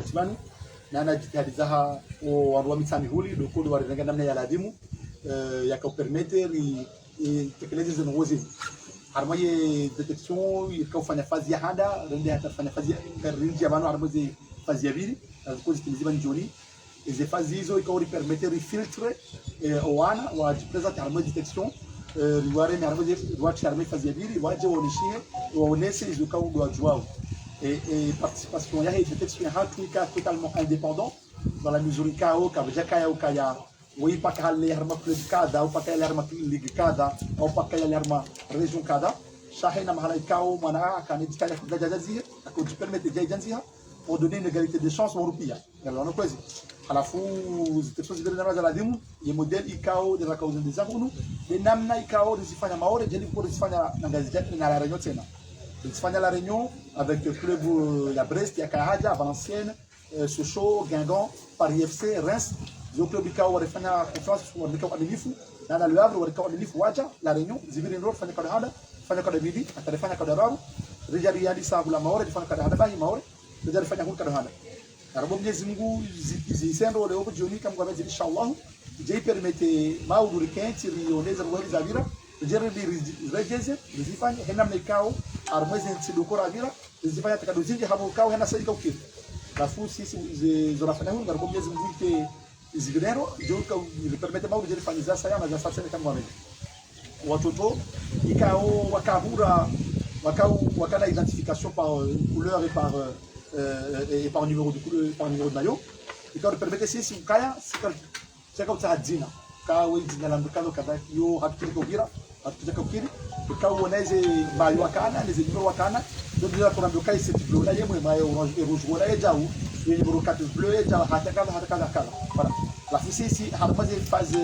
Timani na anajitahidi zaha wa mitani huli dokodi wa renga namna ya ladimu yakaupermeter itekeleze zinogozi harmaye detection ikafanya fazi ya hada rende hatafanya fazi ya rinji ya bano harmaye fazi ya bili azikozi timiziba njoni izi fazi hizo ikauri permeter filtre owana wa jipresent harmaye detection riware na harmaye riwachi harmaye fazi ya bili waje waoneshie waonese izo kaudu wa juao et participation ya detection hatu ika totalement indépendant dans la mesure ikao kabjaka ukaya ويبقى على الهرمة كل كذا وبقى على الهرمة اللي كذا أو بقى على الهرمة ريجون كذا شاحنا مع الكاو منا كان يتكلم في الجزائر أكون جبرمت جاي جنسيها ودوني نقاليت دي شانس أوروبية يعني أنا كويس على فوز تفوز غير نماذج العديم يموديل إيكاو دي راكوزن دي زاكونو بنامنا إيكاو دي زفانيا ماور جالي بور زفانيا نغازجات من على رينيو تينا زفانيا لا رينيو avec le club la Brest Yakahaja Valenciennes Sochaux Guingamp Paris FC Reims zo club ikao walifanya conference walikuwa waaminifu na Le Havre walikuwa waaminifu waja la Réunion zibiri ndio fanya kwa hada fanya kwa David atalifanya kwa Dararu rijali yadi sababu la Maore fanya kwa hada bahi Maore rijali fanya kwa hada na robo Mwenyezi Mungu zisendo leo jioni kama kwa inshallah je permete maudu rikenti rioneza rwali za vira rijali rijeze rizifanya hena mnikao armeze nsidokora vira rizifanya takadozinje hapo kao hena saika ukiri rafu sisi zonafanya huko robo Mwenyezi Mungu ke Zigreiro, ele permite mal de fanizar saia, mas essa cena kama vile watoto ikao wakana identification par couleur et par numéro de couleur par numéro de maillot ikao permite sisi ukaya sika utahadzina kawe jina la mkano kadha yo hakiki kubira hakiki kubiri ikao waneze maillot wakana les numéros wakana ndio kuna ndio kai set bleu la yemwe maillot orange et rouge wala ejau yenye numéro 4 bleu ejau hata kala voilà la sisi harmaze faze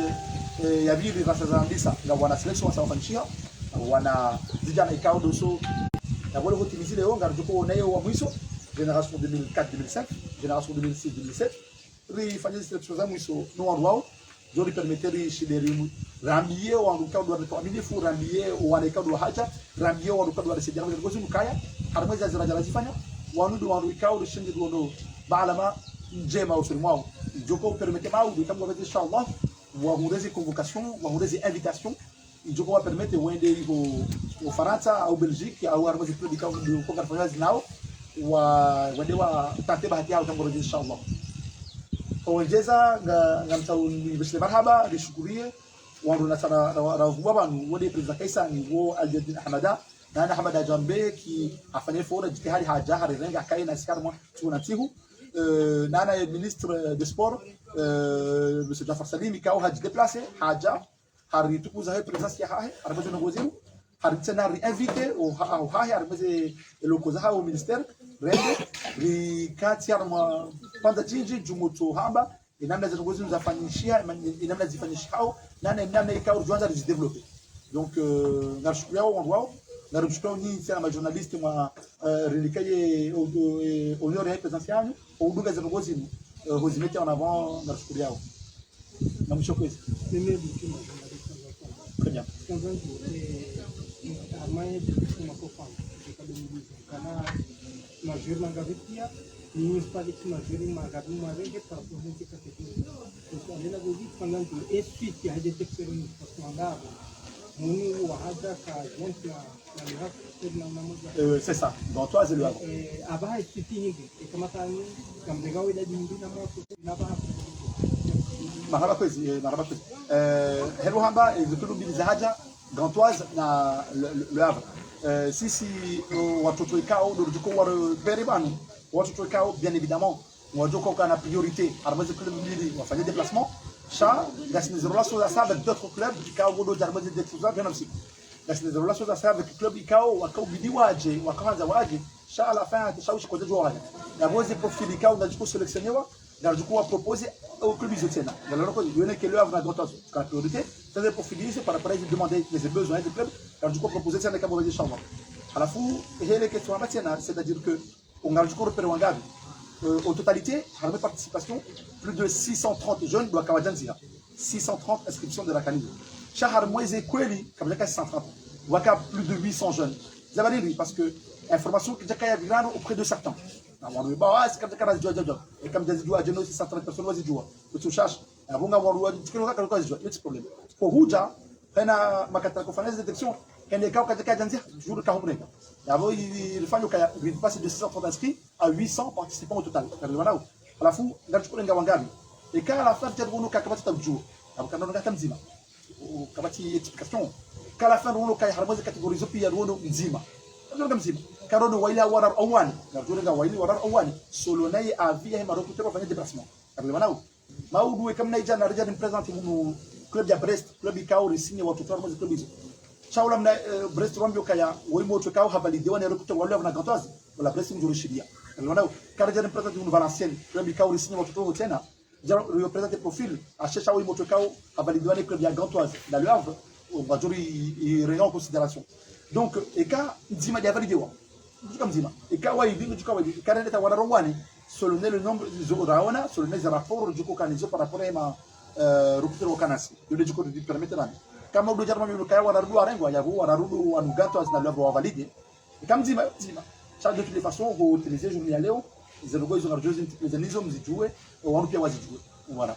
ya bili rasa za ndisa na wana selection wasawafanyia wana vijana ikao doso na wale hotimizi leo ngarjuko nayo wa mwisho generation 2004 2005 generation 2006 2007 ri fanya selection za mwisho no wao jo li permettre shideri rambie wa ngukao do kwa minifu rambie wa ikao do haja rambie wa ngukao do sejana ngo zimukaya harmaze za raja lazifanya wanudu wa ikao do shingi do baalama njema usulmao Joko permette mal de comme on va dire inchallah wa mudezi convocation wa mudezi invitation Joko va permettre wende au Faransa au Belgique au armazi club ikao do convocation nao wa wende wa tante bahati yao kama inshallah ongeza ngamtau bisle marhaba rishukurie wandu na sana ravuba banu wende president Kaisa ni wo Aljadin Ahmada na Ahmada Jambe ki afanye fora jitihadi haja harenga kaina sikarma tunatihu nana ministre des sports monsieur Jafar Salim ikao haji déplacé haja hari tukuza hai présence ya hahe arbazo ngozimu hari tena invité au hahe arbaze lokoza ha au ministère rende rikati arma kwanza jinji jumutu hamba inamna za ngozimu zafanyishia inamna zifanyishia au nana ikao juanza développer donc nashukuru wao narumshukuru nyinyi sana majournaliste mwa relikaye honneur ya présence yanyu uduga za ngozimu hozimete en avant nashukuru yao na mshokwezi mimi bikima très bien armaye de kuma kofa kikadomiza kana majeur mangavetia ni spali ki majeur magabu marenge par province kategoria donc on est là depuis pendant que et suite ya détecteur ni postmanda muni wa hada ka gente na miracle c'est ça Gantoise et Le Havre aba suite ni kama tani kamlegawa ila dindina moto na ba marhaba kwezi helo hamba zikulu mbili za haja Gantoise na Le Havre sisi watoto ikao ndio juko wa beribanu watoto ikao bien évidemment wajoko kana priorité armaze club mbili wafanye déplacement cha gasni relation za ça avec d'autres clubs ikao godo armaze déplacement bien aussi gasni relation za ça avec club ikao wakao bidi waje wakaanza waje cha à la fin tashawishi kwa jojo wale na vozi profil ikao ndio juko sélectionnewa ndio juko proposer au club izotena alors que yone que Le Havre na Gantoise la priorité c'est pour finir par rapport à demander les besoins du club alors juko proposer ça kama vile shamba alafu hele question maintenant c'est-à-dire que on a juko repère wangabi en totalité harme participation plus de 630 jeunes doit kawajanzia 630 inscriptions de la canine shahar mweze kweli kabla 630 waka plus de 800 jeunes zabariri parce que information qui déjà virano auprès de certains waru ba as kata kara jua jua e kam jazi jua jeno 630 personnes wazi jua utushash abunga waru tikino kaka kwa jua it's problem ko huja kana makata conférence de détection quand les cas katika janzia jour ka humreka yabo il fanya ka il passe de 630 inscrits à 800 participants au total kariwana alafu ngachukua nga wangapi et quand à la fin de rono kakabati tabjua abukana ndo katamzima kabati explication quand à la fin rono kai harmoze catégorisé pia rono nzima ndo mzima karono waila warar awani ngajua nga waili warar awani solo naye avia hema recruteur fanya déplacement kariwana maudu kama naija na reja representer mu club ya Brest club ikao resigne watu tano mwezi club hizo chaula mna Brest wambio kaya wimo tukao havalidiwa na recruteur wale wana gantoise wala Brest mjuru shiria unaona karaja representer mu Valenciennes club ikao resigne watu tano tena jaro representer profil achesha wimo tukao havalidiwa na club ya gantoise la Le Havre wajuri i réen en considération donc eka nzima ya validiwa ndio mzima eka waidi ndio waidi kana neta wana rwani selon le nombre de raona selon les rapports du kokanizo par rapport à ma rupture au canasi yule jiko de permettre nani kama udo jarma mimi kaya wanarudu arengo yavu wanarudu anugato azina leo valide kama zima ça de toutes les façons vous utilisez journée leo zero hizo ngarjozi mtipezanizo mzijue wanu pia wazijue voilà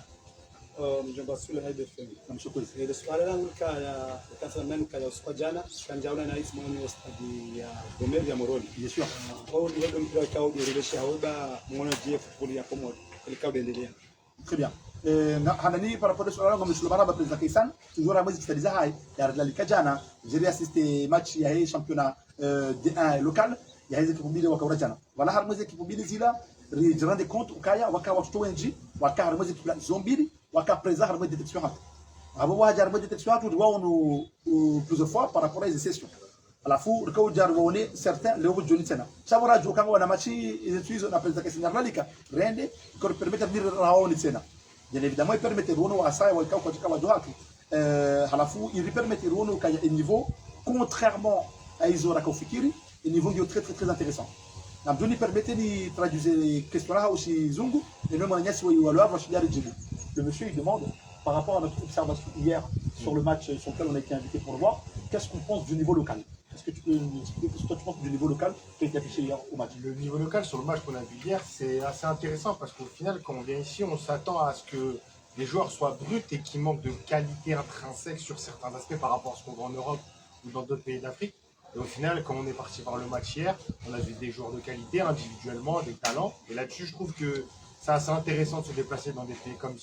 mjomba sule haide femi namshukuru ile swala langu kaya kasa nani kaya usiku jana kanjaona na ismo ni stadi ya Gomer ya Moroni bien sûr au ndio mpira kwa udirisha hoba mwana GF football ya Komoro ilikao endelea très bien hanani par rapport à swala langu mshulu baraba president Kaisan toujours amwezi kitaliza hai ya la likajana j'ai assisté match ya hii championnat D1 local ya hizo kipubili wakaura jana wala harmwezi kipubili zila rijirande compte ukaya waka watoto wengi waka harmwezi kipula zombili waka présent harmwezi détection hapa abo waja harmwezi détection hapa tuliwa onu plusieurs fois par rapport à ces sessions alafu rikao jarwone certains leo joni tena chabora jo kanga wana machi izo na president Kaisan Ralika rende ko permettre venir raoni tena bien évidemment il permet rono wasaya wakao katika watu watu halafu il permet rono kaya niveau contrairement à Isora Kofikiri un niveau qui est très très très intéressant namdoni permettait de traduire les questions là aussi zungu et même Agnès Waiwalo va chider Djibou le monsieur il demande par rapport à notre observation hier sur le match sur lequel on a été invité pour le voir qu'est-ce qu'on pense du niveau local. Est-ce que tu peux nous expliquer ce que toi tu penses du niveau local qui a été affiché hier au match? Le niveau local sur le match qu'on a vu hier, c'est assez intéressant parce qu'au final, quand on vient ici, on s'attend à ce que les joueurs soient bruts et qu'ils manquent de qualité intrinsèque sur certains aspects par rapport à ce qu'on voit en Europe ou dans d'autres pays d'Afrique. Et au final, quand on est parti voir le match hier, on a vu des joueurs de qualité individuellement, des talents. Et là-dessus, je trouve que c'est assez intéressant de se déplacer dans des pays comme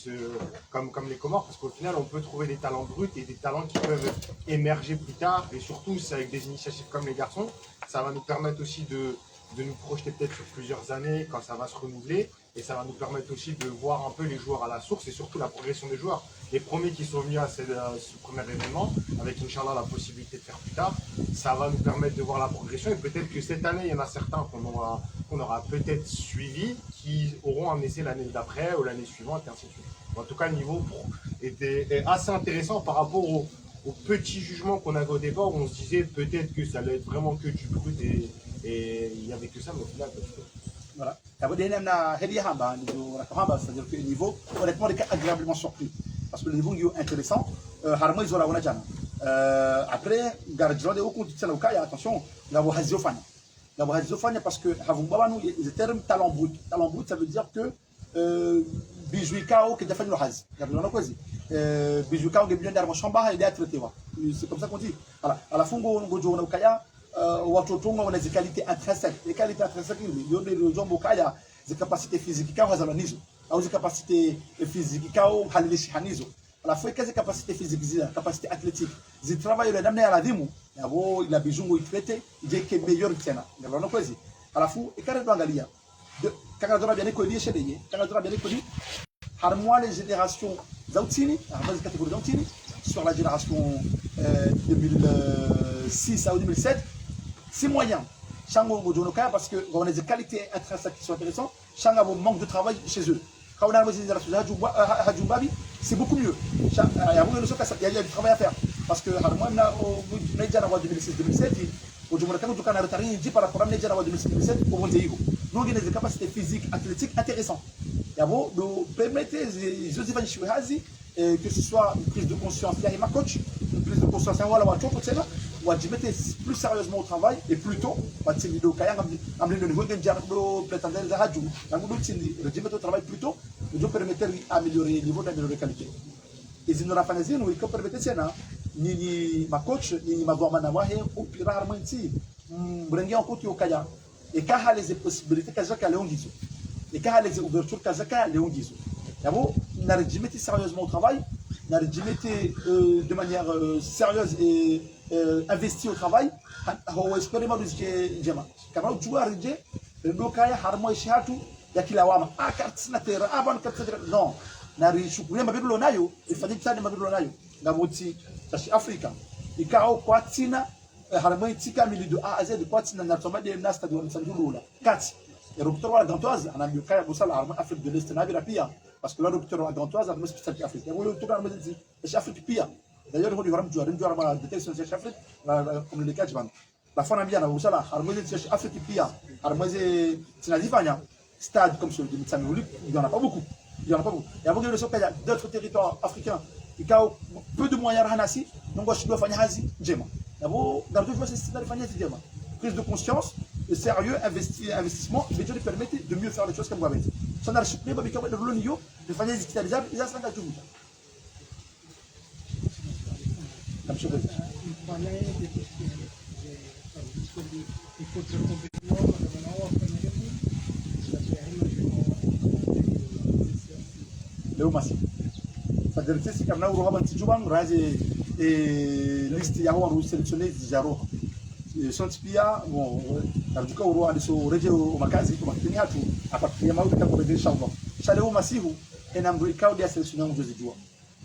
les Comores, parce qu'au final, on peut trouver des talents bruts et des talents qui peuvent émerger plus tard. Et surtout, c'est avec des initiatives comme les garçons, ça va nous permettre aussi de nous projeter peut-être sur plusieurs années quand ça va se renouveler. Et ça va nous permettre aussi de voir un peu les joueurs à la source et surtout la progression des joueurs. Les premiers qui sont venus à ce premier événement, avec Inch'Allah la possibilité de faire plus tard, ça va nous permettre de voir la progression. Et peut-être que cette année, il y en a certains qu'on aura peut-être suivis, qui auront un essai l'année d'après ou l'année suivante, et ainsi de suite. En tout cas, le niveau est assez intéressant par rapport au petit jugement qu'on avait au départ, où on se disait peut-être que ça allait être vraiment que du brut et il n'y avait que ça, mais au final, voilà. C'est-à-dire que le niveau, honnêtement, il est agréablement surpris. Parce que le niveau est intéressant. Harmo, ils ont la Wanajana. Après, Gardien de Oku, attention, la Wahazofania. La Wahazofania, parce que Havumbabanou, il est terme talent brut. Talent brut, ça veut dire que Bijouikao, qui a fait le Haz. Bijouikao, qui est bien d'armes chamba, il est traité. C'est comme ça qu'on dit. Voilà. À la fin, Gojo Nakaya, watotonga wana qualités intrinsèques. Les qualités intrinsèques, il y a des gens qui des capacités physiques, qui ont des capacités physiques, qui ont des la fois que ces capacités physiques, des capacités athlétiques, ils travaillent le dernier à la demo. Il a besoin de traiter, il est meilleur que ça. Il y a quoi à la fois et quand on a galia, quand on a bien école chez les, quand on a bien école, harmoie les générations d'Autini, harmoie les catégories d'Autini sur la génération 2006 à 2007. C'est moyen. Chango Gojonoka parce que on a des qualités intrinsèques qui sont intéressantes. Chango manque de travail chez eux. Quand on a des Hajumbabi, c'est beaucoup mieux. Il y a du travail à faire. Parce que moi, on a déjà en 2006-2007, au Jumurakanou, du Canada, il dit par rapport à 2006-2007, au Montéigo. Nous, on a des capacités physiques, athlétiques intéressantes. Il y a de permettre Joseph Chihuazi, que ce soit une prise de conscience, il y a ma coach, une prise de conscience, voilà, on dit mettre plus sérieusement au travail et plus tôt, on dit le niveau de dialogue prétendant la radio, on dit mettre au travail plus tôt, on permettre d'améliorer le niveau d'améliorer la qualité. Et si nous avons fait nous que permettre ça, ni ma coach, ni ma voix manawahe, ou pire harmonie, bringuer en côté au kaya. Et quand il y a les possibilités, quand il y a les ongiso. Et quand il y a les ouvertures, quand il y a les ongiso. D'abord, on a dit mettre sérieusement au travail, on a dit mettre de manière sérieuse et investie au travail, on espère que nous allons quand tu as dit, le kaya harmonie shatu, ya kila wama, carte natera, bonne carte non. Nari shukulia mabirulo nayo ifanye tsani mabirulo nayo ngamuti tashi Afrika ikao kwa tina harmoni tika milido a z kwa tina na tomade na stade wa msanjulula kati ya docteur wa Gantoise anamyukaya busala harmoni Afrique de l'Est na bila pia parce que le docteur wa Gantoise a spécialité Afrique ya wale docteur harmoni tashi Afrique pia d'ailleurs hodi haram juara ma détection tashi Afrique comme le cas la fona bien na busala harmoni tashi Afrique pia harmoni tinazifanya stade comme celui de Mtsanjulula il y en a pas beaucoup. Il y en a pas beaucoup. Il y a beaucoup de choses qu'il y a d'autres territoires africains qui ont peu de moyens à hanasi, donc je dois faire hazi djema. D'abord, dans tout c'est ça faire hazi djema. Prise de conscience, de sérieux, investissement, mais Dieu lui permet de mieux faire les choses comme vous avez dit. Ça n'a pas de le volonio de faire des digitalisables, et ça sera tout. Comme je dis. Leo masi c'est-à-dire si kana uroha banti juban raje liste ya hawa ru sélectionner zaro sont pia bon arjuka uroha ndiso reje makazi kwa kitini hatu apatia mauti kwa bede inshallah cha leo masihu ena mbrikao dia sélectionner mjozi jua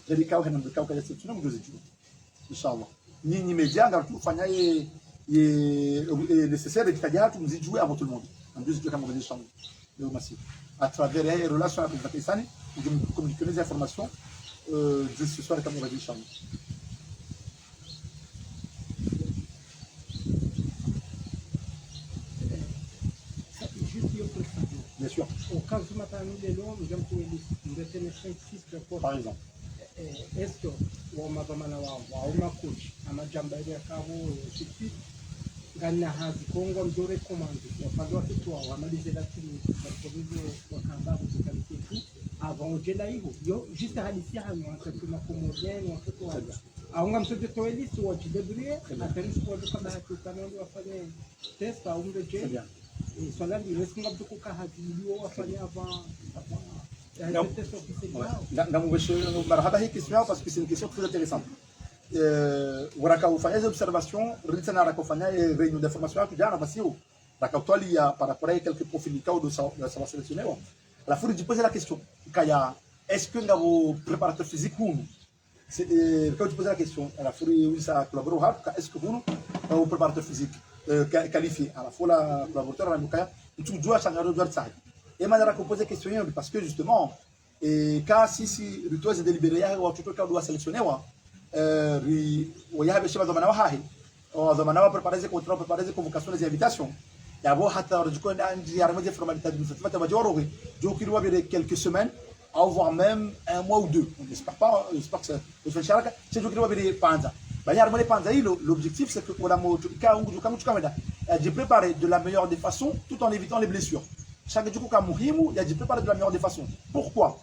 jadi kao hena mbrikao kwa sélectionner mjozi jua inshallah nini mejanga tufanya ye nécessaire kitaja hatu mzijue avant tout le monde mjozi jua kama bede inshallah leo masihu à travers les relations avec les Pakistani, où je communique les informations de ce soir comme on va dire Inch'Allah. Bien sûr. Au cas où matin nous les longs, nous avons une 5-6 par exemple. Est-ce que on m'a demandé à ma coach, à ma jambaïa cavo, suffit. Gana hazi Kongo mdore commande wapande wakitoa wamalize lakini kwa wakamba kukalite tu avant ujela hiyo yo juste halisia hano akatuma komodeni watoto wale aunga msote toilist wa jidebrie atani kwa kama hatukanoni wafanye test au mreje swala ni wesinga mtuko kahadiliwa wafanye avant marhaba hii question parce que c'est une question très intéressante. Waraka ufanya des observations, ritana raka ufanya réunion d'information tu jana basio raka utwali ya par rapport à quelques profils kao de ça va sélectionner la fois de poser la question kaya est-ce que ngavo préparateur physique ou c'est quand tu poses la question à la fois où ça collabore est-ce que vous ou préparateur physique qualifié à la fois la collaborateur la mukaya tu dois changer de droit ça et maintenant raka poser question parce que justement et quand si rituel est délibéré ou tout cas doit sélectionner ويهب الشباب زمان وهاي وزمان وبرباريزي كونترا برباريزي كونفوكاسيون دي انفيتاسيون يا بو حتى رجكون عندي عرمدي فورماليتي دي فتره ماجوروغي جو كيلو بير quelques semaines او voire même un mois ou deux on espère pas j'espère que ça fait charaka c'est jo kilo bير panza ba ya armale panza hilo l'objectif c'est que on a mo ka ungu kama tukameda de préparer de la meilleure des façons tout en évitant les blessures chaque jour ka muhimu ya de préparer de la meilleure des façons pourquoi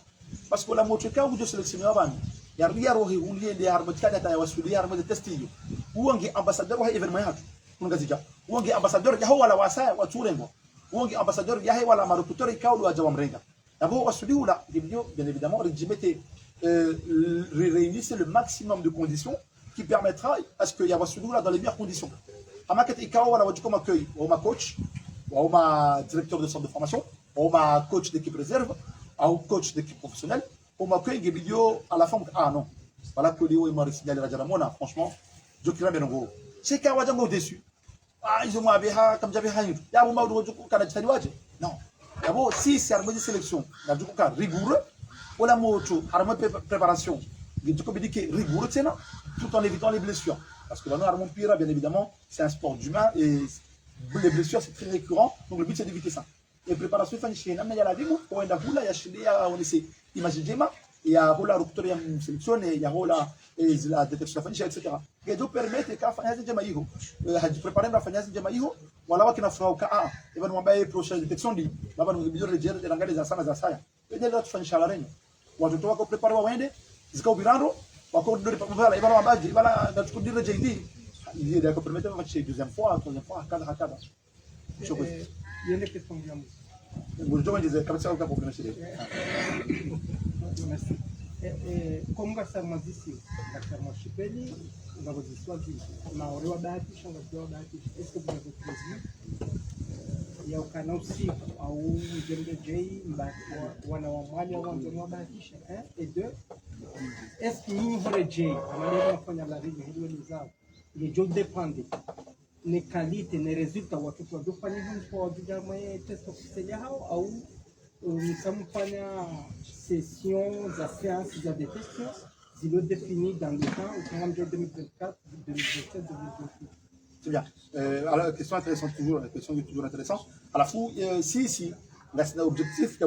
parce que la mo ka ungu de sélectionner avant ya rohi ulie ndi harmotikana ta wasuli harmo de testiyo uonge ambassadeur wa événement yatu kungaziga uonge ambassadeur ya wala wasaya wa turengo uonge ambassadeur ya wala marukutori ikaudu ajawa mrenga abo wasuli ula dibio bien évidemment regimete réunissez le maximum de conditions qui permettra à ce que ya wasuli ula dans les meilleures conditions amaket ikao wala wajukoma accueil ou ma coach ou ma directeur de centre de formation ou ma coach d'équipe réserve ou coach d'équipe professionnelle pour m'accueillir des vidéos à la fin ah non voilà que Léo et Maurice signalé la Jaramona franchement je crée bien gros c'est qu'à wajango dessus ah ils ont abeha comme j'avais rien ya bon maudu juku kana tani waje non d'abord si c'est harmonie sélection la juku ka rigoureux ou la moto harmonie préparation juku bidike rigoureux tena tout en évitant les blessures parce que dans harmonie pira bien évidemment c'est un sport d'humain et les blessures c'est très récurrent donc le but c'est d'éviter ça et préparation fani chez na ya la dimu pour enda hula ya shilia on essaie imaginez il y a la rupture de sélection, il y a la détection de la etc. Et donc, permettre qu'à faire des jamaïho, préparer la faire des jamaïho, voilà qui n'a pas fait qu'à, et ben, on va y prochaine détection, là, on va nous dire de gérer les assanas à ça. Et dès là, tu fais une chaleur. Watu tu wako prepare waende zikaubirando wako ndio pamvala ibara mabaji ibara ndatukudira JD ili ndio permettre de faire deuxième fois troisième fois cada yende question ya musi ngojoma ndize kabisa kwa problem shida merci comme gasarma d'ici gasarma chipeli ngabo ziswazi na ore wa bahatisha ngabo bahatisha est-ce que vous avez plaisir ya ukana usiku au mjembe J wana wa mwali au wa bahatisha et deux est-ce que nyinyi hore J amaleo nafanya la rigi hilo ni zao ile jo depende ne qualité ne résultat watoto wafanya hivi kwa vijana test officiel hao au msamfanya session za séance za détection zilo défini dans le temps au programme 2024 2027 2028. C'est bien. Alors, question intéressante toujours, la question est toujours intéressante. À la fois, si, là, c'est un objectif qui est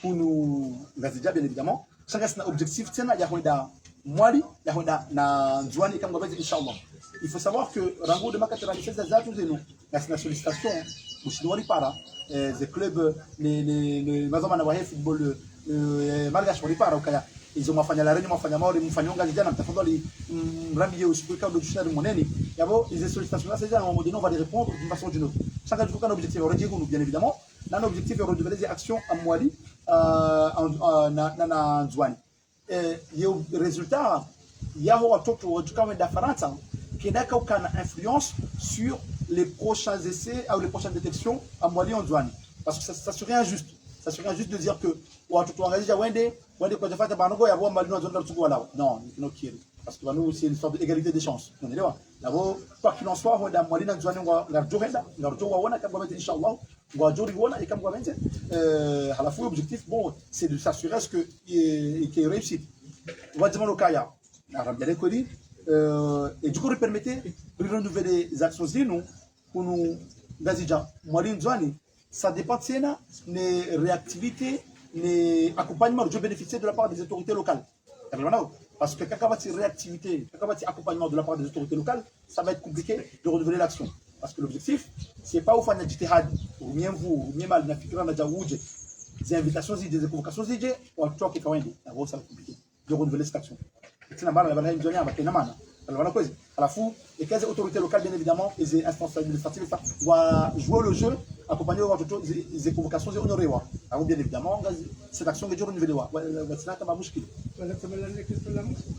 pour nous, bien évidemment, c'est un objectif, il y a Mwali, il y a na Nzouani, comme on va dire, Inch'Allah. Il faut savoir que Rango de Makatera, c'est nous, la sollicitation, au Chinois, para, les clubs, les Mazamana football, malgache, para, ils ont fait la réunion, ils ont fait la réunion, Ramier au super de Chine Moneni. D'abord, les sollicitations là, c'est à un moment donné, on va les répondre d'une façon ou d'une autre. Chaque fois qu'un objectif est bien évidemment, l'objectif est de renouveler des actions à Mwali, en Nzouani. Et le résultat, il y a un total de France qui n'a aucune influence sur les prochains essais ou les prochaines détections à Mwali en Nzouani. Parce que ça serait injuste. Ça serait injuste de dire que non, parce que c'est une sorte d'égalité des chances. D'abord, quoi qu'il en soit, on a Mwali en Nzouani, on a Djourenda, on a Djourenda, on a Inch'Allah. À la fois, l'objectif, bon, c'est de s'assurer qu'il y ait réussite. On va demander au Kaya, et du coup, il permettait de renouveler les actions pour nous, Gazidja, Mwali Nzouani, ça dépend de les réactivités, les accompagnements de bénéficier de la part des autorités locales. Parce que quand il y a réactivité, quand il y a accompagnement de la part des autorités locales, ça va être compliqué de renouveler l'action. Parce que l'objectif, ce n'est pas au fan de jihad, ou bien vous, ou bien mal, des invitations, des convocations, ou à toi qui est quand même, ça va être compliqué de renouveler cette action. C'est la balle, la balle, à la fois, les autorités locales, bien évidemment, et les instances administratives, doivent jouer le jeu, accompagner les convocations et honorer. Alors, bien évidemment, cette action est toujours renouvelée.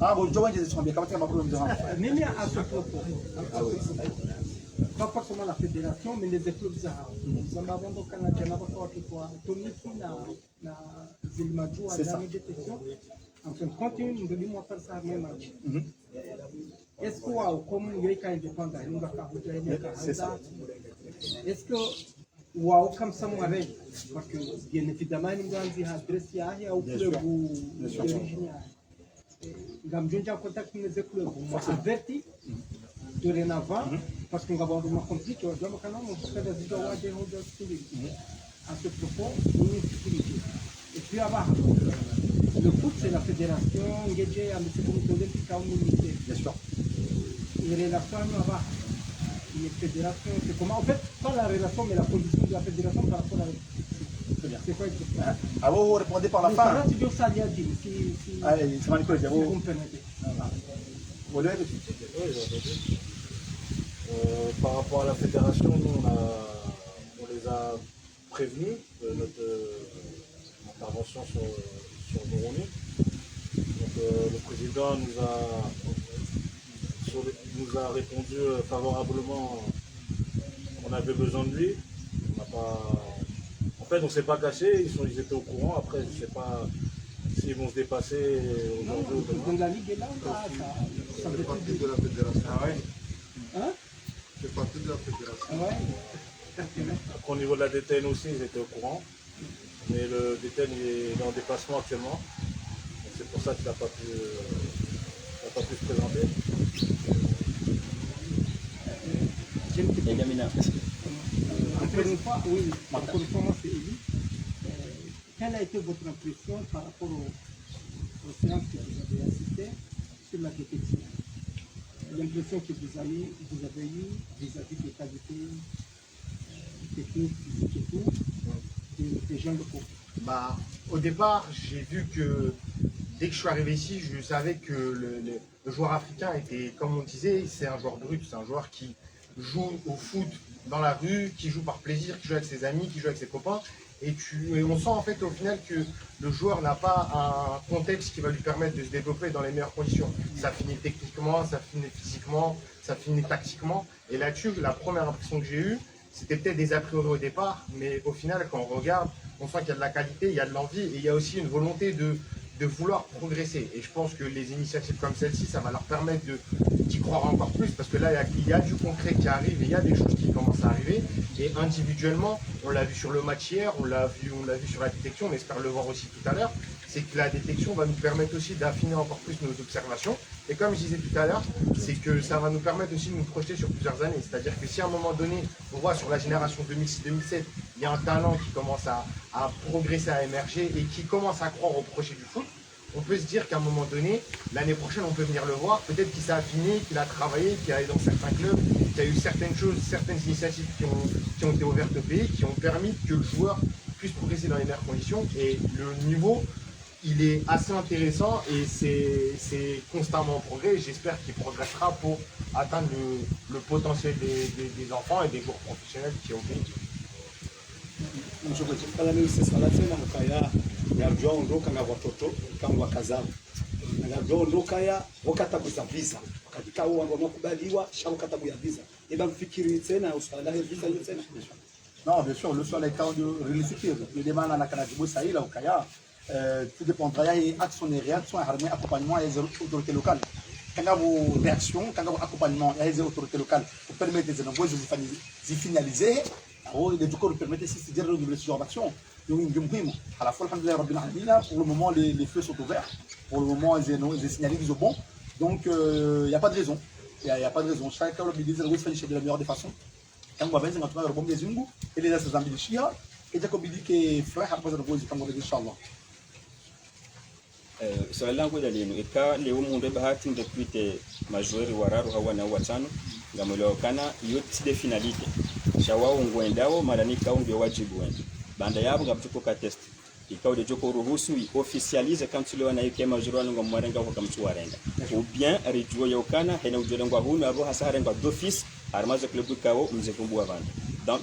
Ah, bon, je vois des gens bien, comment tu vas me Même à ce propos, pas forcément la fédération, mais les clubs Zahara. Nous avons donc un Canadien, Tony na Zilmadjou à la détection. En fin de compte, nous devons faire ça même match. Est-ce que, comme il y a un indépendant, nous avons fait ça. Est-ce que, ou comme ça, moi, parce que bien évidemment, nous avons adressé à au club d'origine. Nous avons déjà en contact avec les clubs. Nous avons averti dorénavant, parce que nous avons compris que nous avons fait des vidéos à ce propos, nous sécurité. Et puis avant, le foot, c'est la fédération engagée à M. Comité olympique à l'unité. Bien sûr. Les relations avant, les fédérations, c'est comment? En fait, pas la relation, mais la position de la fédération par rapport à la. Très bien. C'est quoi exactement? Ah, vous répondez par la fin. Si c'est manipulé, vous me permettez. Vous voulez par rapport à la fédération, nous, on les a prévenus de notre intervention sur Moroni. Donc, le président nous a répondu favorablement. On avait besoin de lui. En fait, on ne s'est pas caché. Ils étaient au courant. Après, je ne sais pas s'ils vont se dépasser aujourd'hui ou demain. Donc la Ligue est là, ça fait partie de la fédération. Ah ouais. Hein? C'est partie de la fédération. Ah ouais. Après, au niveau de la DTN aussi, ils étaient au courant. Mais le DTN est en déplacement actuellement. Donc, c'est pour ça qu'il n'a pas pu se présenter. Encore une fois, oui, encore une fois, moi c'est Élie. Quelle a été votre impression par rapport séance que vous avez assistée sur la détection. L'impression que vous avez eue vis-à-vis des qualités techniques, physiques et tout, des jeunes locaux. Bah, au départ, j'ai vu que dès que je suis arrivé ici, je savais que le joueur africain était, comme on disait, c'est un joueur brut, c'est un joueur qui joue au foot dans la rue, qui joue par plaisir, qui joue avec ses amis, qui joue avec ses copains. Et on sent en fait au final que le joueur n'a pas un contexte qui va lui permettre de se développer dans les meilleures conditions. Ça finit techniquement, ça finit physiquement, ça finit tactiquement. Et là-dessus, la première impression que j'ai eue, c'était peut-être des a priori au départ, mais au final, quand on regarde, on sent qu'il y a de la qualité, il y a de l'envie et il y a aussi une volonté de vouloir progresser. Et je pense que les initiatives comme celle-ci, ça va leur permettre d'y croire encore plus parce que là, il y a du concret qui arrive et il y a des choses qui commencent à arriver. Et individuellement, on l'a vu sur le match hier, on l'a vu sur la détection, on espère le voir aussi tout à l'heure, c'est que la détection va nous permettre aussi d'affiner encore plus nos observations. Et comme je disais tout à l'heure, c'est que ça va nous permettre aussi de nous projeter sur plusieurs années. C'est-à-dire que si à un moment donné, on voit sur la génération 2006-2007, il y a un talent qui commence à progresser, à émerger et qui commence à croire au projet du foot, on peut se dire qu'à un moment donné, l'année prochaine, on peut venir le voir. Peut-être qu'il s'est affiné, qu'il a travaillé, qu'il est allé dans certains clubs, qu'il y a eu certaines choses, certaines initiatives qui ont été ouvertes au pays, qui ont permis que le joueur puisse progresser dans les meilleures conditions. Et le niveau, il est assez intéressant et c'est constamment en progrès. J'espère qu'il progressera pour atteindre le potentiel des enfants et des joueurs professionnels qui ont pays. Sala tena mkaya ya ondoka na watoto kama wakazao na ondoka ya wakata visa wakati kao wamekubaliwa shau katabu ya visa eba mfikiri tena usala visa hiyo tena. Non, bien sûr, le sol est quand de réaliser. Le demande à la Canada, ça y est, là, au Kaya, tout dépendra et action et réaction, accompagnement et les autorités locales. Quand vos réactions, quand vos accompagnements et les autorités locales vous permettent de finaliser, du coup, vous permettez de dire le genre d'action. À la fois, pour le moment, les feux sont ouverts. Pour le moment, les signalés sont bons. Donc, il n'y a pas de raison. Il n'y a pas de raison. Chacun le dit de la meilleure des façons. Quand on va venir, on va rebondir des zungu et les assassins de Chia. Et Jacob dit que frère a posé le rôle de Inch'Allah. Swali langu lino ika leo mundu bahati ndepite majori wararu hawana watano ngamulokana yote de finalité shawao ngwendao malanika ndio wajibu wende banda yabo ngabtuko ka test ikao de joko ruhusu officialize quand le wana yake majori wana ngomwarenga kwa mtu warenga ou bien rijuo yokana hena ujolengwa hunu abo hasarenga d'office armaze club kao mzekumbu avanda.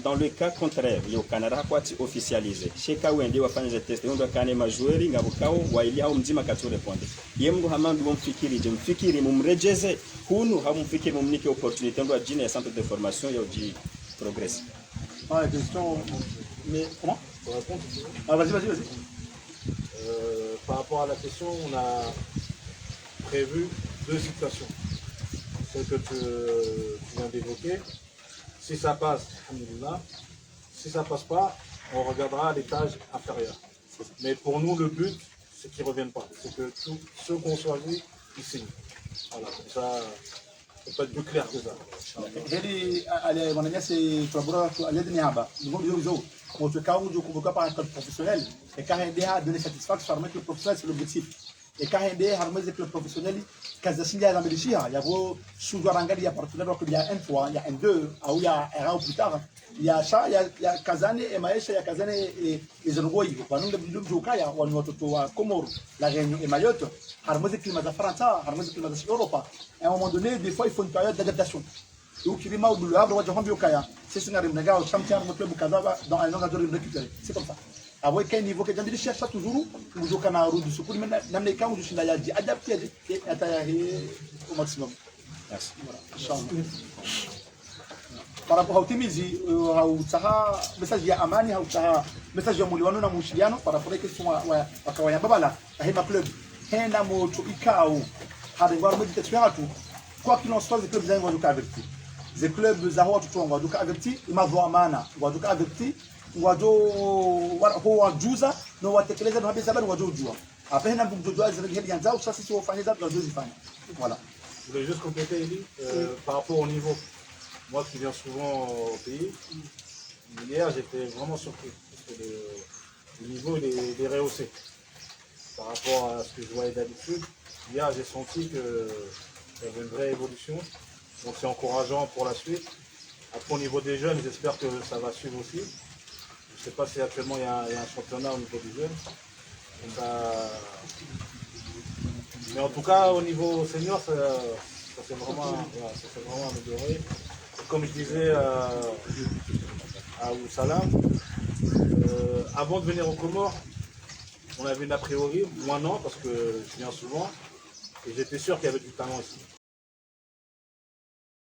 Dans le cas contraire, il y a au Canada qui officialisé. Chez Kawende wa fanya test, on doit kane majoueri ngabukao wa ili au mzima katu répondre. Yemgo hamandu mfikiri mumrejeze hunu hamfikiri mumnike opportunité ndo ajina ya centre de formation ya uji progress. Ah, question mais comment? Ah, vas-y. Par rapport à la question, on a prévu deux situations. Celle que tu viens d'évoquer. Si ça passe, alhamdoulilah. Si ça passe pas, on regardera l'étage inférieur. Mais pour nous, le but, c'est qu'ils ne reviennent pas. C'est que tous ceux qu'on choisit, ils signent. Voilà, comme ça, ça peut être plus clair que ça. Mon ami, c'est collaborateur à l'aide de Niaba. Nous avons on te cas où je convoque par un club professionnel. Et quand il a donné satisfaction, le professionnel, c'est l'objectif. Et quand il a harmonisé le professionnel, quand il y a dans le Chia, il y a vos sous-rangali, il y a partenaire, il y a un fois, il y a un deux, il y a un an plus tard. Il y a ça, il y a Kazane et Maïcha, il y a Kazane et Zenogoy. Pendant le Bilum Jokaya, ou à Comore, la Réunion et Mayotte, harmoniser le climat de France, harmoniser le climat de l'Europe. À un moment donné, des fois, il faut une période d'adaptation. Donc, il y a un Havre, il y a un Biokaya. C'est ce qu'on a remarqué au champion de club Kazawa dans un an de récupérer. C'est comme ça. Avec quel niveau que j'ai dit chercher toujours, nous jouons à route de secours, mais dans les cas où je suis là, il y a adapté et au maximum. Merci. Par rapport au Timizi, au Saha, message ya Amani, au Saha, message ya Muliwano na Mushiliano, par rapport à la question à Kawaya Babala, à Hema Club, Hena Moto Ikao, à des voir méditation à tout. Quoi qu'il en soit, les clubs vont nous avertir. Les clubs Zaho tout vont nous avertir, ils m'ont amana, vont nous avertir. Wado wa juza no watekeleza na habari zabari wado jua apena mjojua zile yanzao sasa sisi wafanye za tunazozifanya. Voilà. Je voulais juste compléter Eli, par rapport au niveau. Moi qui viens souvent au pays, hier j'étais vraiment surpris parce que le niveau il est rehaussé. par rapport à ce que je voyais d'habitude. Hier, j'ai senti qu'il y avait une vraie évolution. Donc c'est encourageant pour la suite. Après, au niveau des jeunes, j'espère que ça va suivre aussi. Je ne sais pas si actuellement il y a un championnat au niveau des jeunes. Mais en tout cas, au niveau senior, ça s'est vraiment amélioré. Et comme je disais à Oussala, avant de venir aux Comores, on avait une a priori, moi non, parce que je viens souvent, et j'étais sûr qu'il y avait du talent ici.